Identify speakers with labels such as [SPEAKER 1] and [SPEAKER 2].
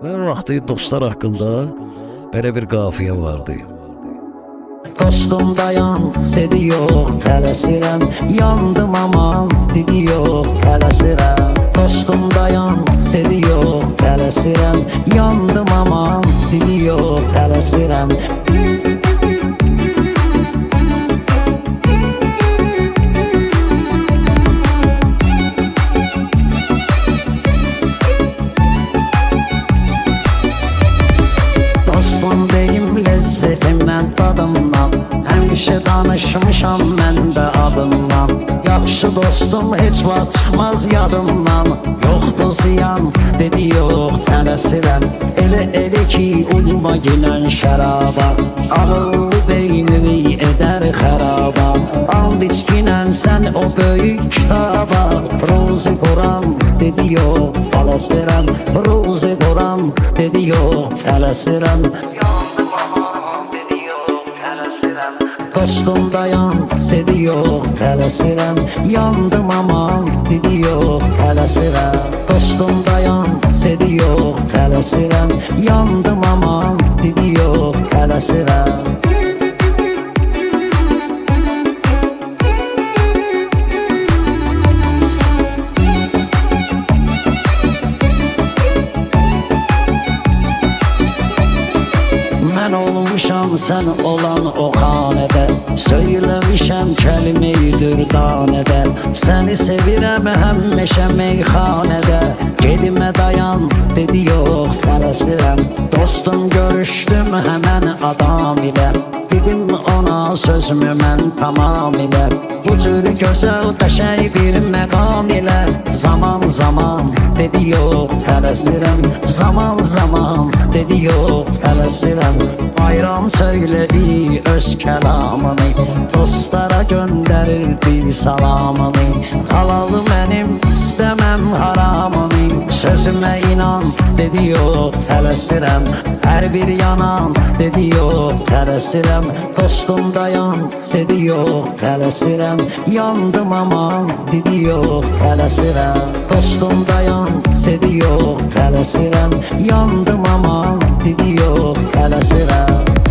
[SPEAKER 1] Mən vaxtı dostlar haqqında belə bir qafiyə vardı.
[SPEAKER 2] Dostum dayan, dedi yox, tələsirəm. Yandım aman, dedi yox, tələsirəm. Dostum dayan, dedi yox, tələsirəm. Yandım aman, dedi yox, tələsirəm. Dostum deyim ləzzətimdən, dadımdan. Həmişə danışmışam mən də adımdan. Yaxşı dostum heç vaxt çıxmaz yadımdan. Yoxdur ziyan, dedi yox, tələsirəm. Elə ki uyuma gələn şəraba, ağıllı beynini edər xəraba. And içkinən sən o böyük kitaba. Ruzi Quran, dedi yox, tələsirəm. Ruzi Quran, dedi yox, tələsirəm. Dostum dayan, dedi yox, tələsirəm. Yandım aman, dedi yox, tələsirəm. Dostum dayan, dedi yox, tələsirəm. Yandım aman, dedi yox, tələsirəm. Mən olmuşam sən olan o xanədə, söyləmişəm kəlmeyi dürdanədə. Səni sevirəm həmişə meyxanədə. Gedimə dayan, dedi yox, tələsirəm. Dostum görüşdüm həmən adam ilə. Dedim ona sözümü mən tamam ilə. Bu cür gözəl qəşəng bir məqam ilə. Zaman zaman, dedi yox, tələsirəm. Zaman zaman, dedi yox, tələsirəm. Bayram söylədi öz kəlamını, dostlara göndərirdi salamını. Halalı mənim, istəməm haramını. Sözümə inan, dedi yox, tələsirəm. Hər bir yanan, dedi yox, tələsirəm. Dostum dayan, dedi yox, tələsirəm. Yandım aman, dedi yox, tələsirəm. Dostum dayan, dedi yox, tələsirəm. Yandım aman, dedi yox, tələsirəm.